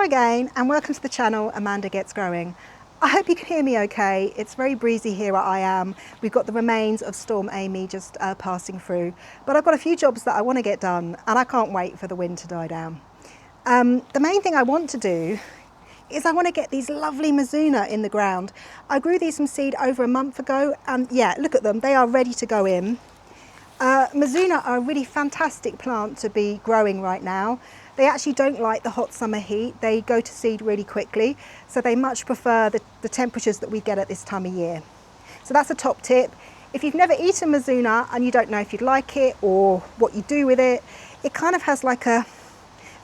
again and welcome to the channel Amanda Gets Growing. I hope you can hear me okay. It's very breezy here where I am. We've got the remains of Storm Amy just passing through, but I've got a few jobs that I want to get done and I can't wait for the wind to die down. The main thing I want to do is I want to get these lovely Mizuna in the ground. I grew these from seed over a month ago and yeah, look at them, they are ready to go in. Mizuna are a really fantastic plant to be growing right now. They actually don't like the hot summer heat. They go to seed really quickly, so they much prefer the temperatures that we get at this time of year. So that's a top tip. If you've never eaten Mizuna and you don't know if you'd like it or what you do with it, it kind of has like a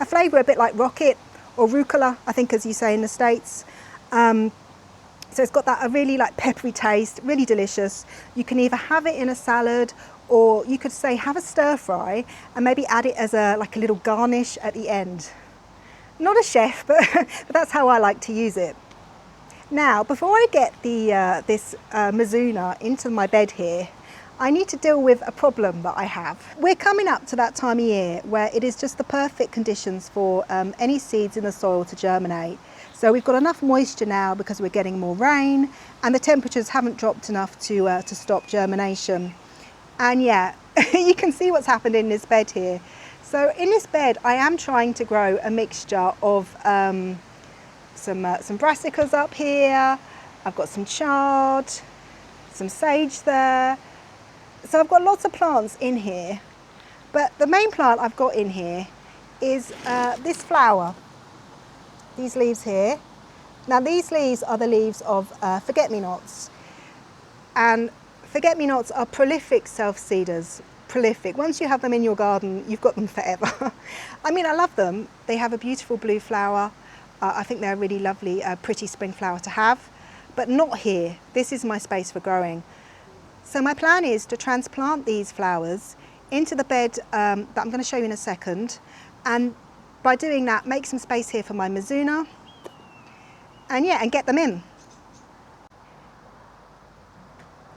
flavour a bit like rocket or rucola, I think as you say in the States. So it's got that a really like peppery taste, really delicious. You can either have it in a salad or you could say have a stir fry and maybe add it as like a little garnish at the end. Not a chef, but that's how I like to use it. Now, before I get this Mizuna into my bed here, I need to deal with a problem that I have. We're coming up to that time of year where it is just the perfect conditions for any seeds in the soil to germinate. So we've got enough moisture now because we're getting more rain and the temperatures haven't dropped enough to stop germination. And yeah, you can see what's happened in this bed here. So in this bed, I am trying to grow a mixture of some brassicas up here. I've got some chard, some sage there. So I've got lots of plants in here, but the main plant I've got in here is this flower, these leaves here. Now these leaves are the leaves of forget-me-nots, and forget-me-nots are prolific self-seeders, prolific. Once you have them in your garden, you've got them forever. I mean, I love them. They have a beautiful blue flower. I think they're a really lovely, pretty spring flower to have, but not here. This is my space for growing. So my plan is to transplant these flowers into the bed that I'm going to show you in a second. And by doing that, make some space here for my Mizuna. And yeah, and get them in.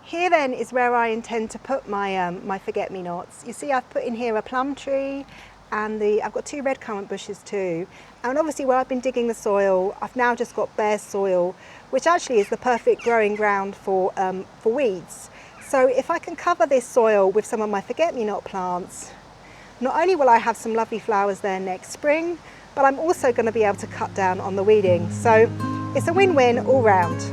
Here then is where I intend to put my, my forget-me-nots. You see I've put in here a plum tree and I've got 2 red currant bushes too. And obviously where I've been digging the soil, I've now just got bare soil, which actually is the perfect growing ground for weeds. So if I can cover this soil with some of my forget-me-not plants, not only will I have some lovely flowers there next spring, but I'm also going to be able to cut down on the weeding. So it's a win-win all round.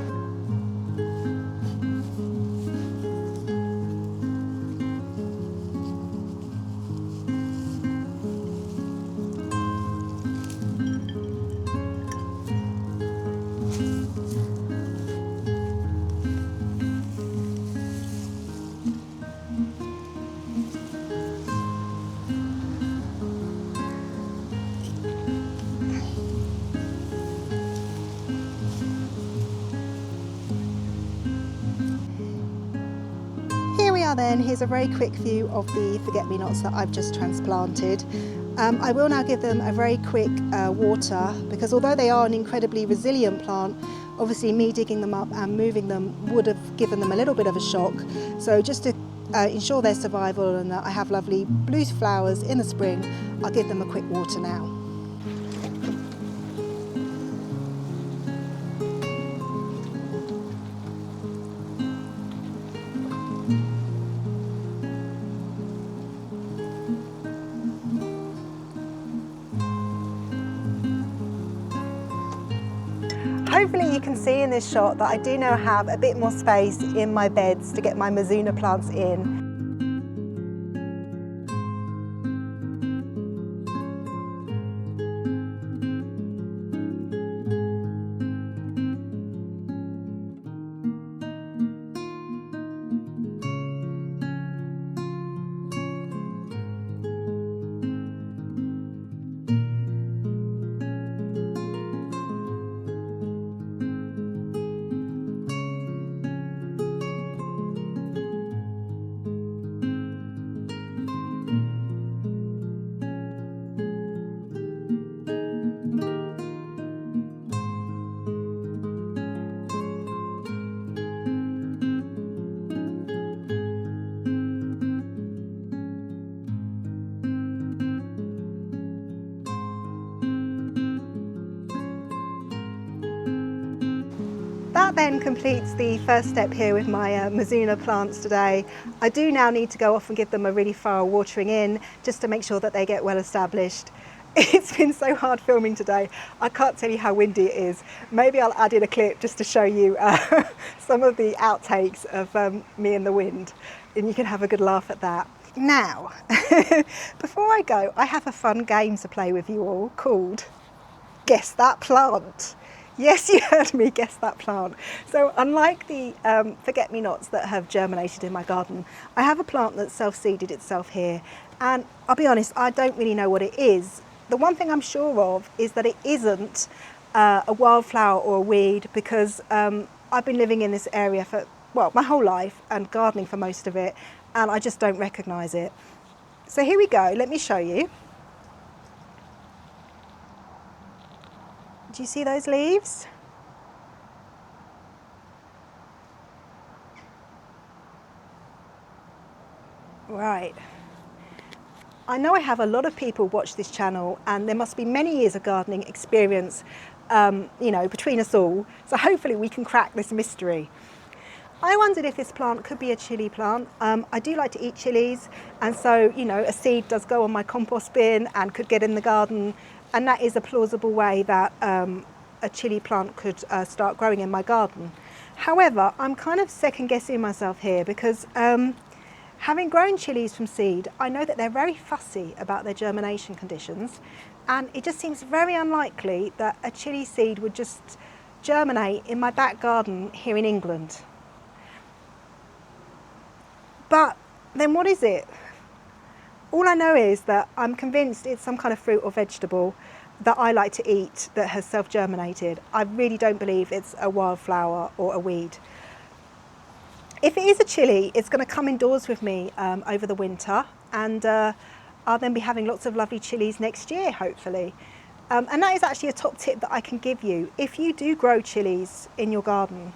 Then here's a very quick view of the forget-me-nots that I've just transplanted. I will now give them a very quick water, because although they are an incredibly resilient plant, obviously me digging them up and moving them would have given them a little bit of a shock. So just to ensure their survival and that I have lovely blue flowers in the spring, I'll give them a quick water now. Hopefully you can see in this shot that I do now have a bit more space in my beds to get my Mizuna plants in. That then completes the first step here with my Mizuna plants today. I do now need to go off and give them a really thorough watering in just to make sure that they get well established. It's been so hard filming today. I can't tell you how windy it is. Maybe I'll add in a clip just to show you some of the outtakes of me and the wind, and you can have a good laugh at that. Now, before I go, I have a fun game to play with you all called Guess That Plant. Yes, you heard me, guess that plant. So unlike the forget-me-nots that have germinated in my garden, I have a plant that's self-seeded itself here. And I'll be honest, I don't really know what it is. The one thing I'm sure of is that it isn't a wildflower or a weed, because I've been living in this area for, well, my whole life and gardening for most of it, and I just don't recognise it. So here we go, let me show you. Do you see those leaves? Right. I know I have a lot of people watch this channel, and there must be many years of gardening experience, you know, between us all. So hopefully we can crack this mystery. I wondered if this plant could be a chilli plant. I do like to eat chilies, and so, you know, a seed does go on my compost bin and could get in the garden, and that is a plausible way that a chilli plant could start growing in my garden. However, I'm kind of second guessing myself here, because having grown chilies from seed, I know that they're very fussy about their germination conditions, and it just seems very unlikely that a chilli seed would just germinate in my back garden here in England. But then what is it? All I know is that I'm convinced it's some kind of fruit or vegetable that I like to eat that has self-germinated. I really don't believe it's a wildflower or a weed. If it is a chilli, it's going to come indoors with me over the winter, and I'll then be having lots of lovely chilies next year, hopefully. And that is actually a top tip that I can give you. If you do grow chilies in your garden,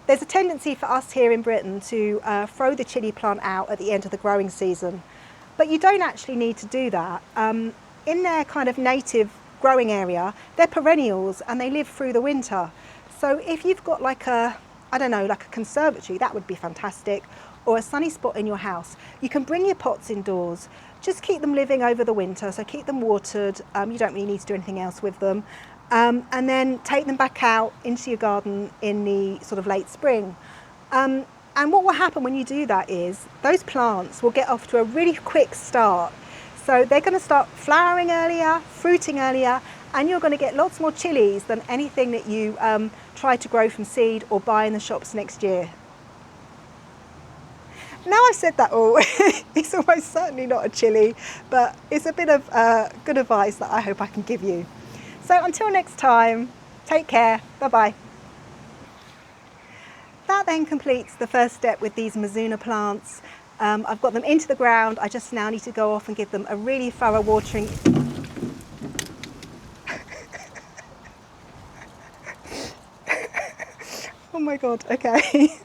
there's a tendency for us here in Britain to throw the chilli plant out at the end of the growing season. But you don't actually need to do that. In their kind of native growing area, they're perennials and they live through the winter. So if you've got like a, I don't know, like a conservatory, that would be fantastic, or a sunny spot in your house, you can bring your pots indoors. Just keep them living over the winter, so keep them watered. You don't really need to do anything else with them. And then take them back out into your garden in the sort of late spring. And what will happen when you do that is those plants will get off to a really quick start. So they're going to start flowering earlier, fruiting earlier, and you're going to get lots more chilies than anything that you try to grow from seed or buy in the shops next year. Now I've said that all, it's almost certainly not a chili, but it's a bit of good advice that I hope I can give you. So until next time, take care, bye-bye. That then completes the first step with these Mizuna plants. I've got them into the ground. I just now need to go off and give them a really thorough watering. Oh my God, okay.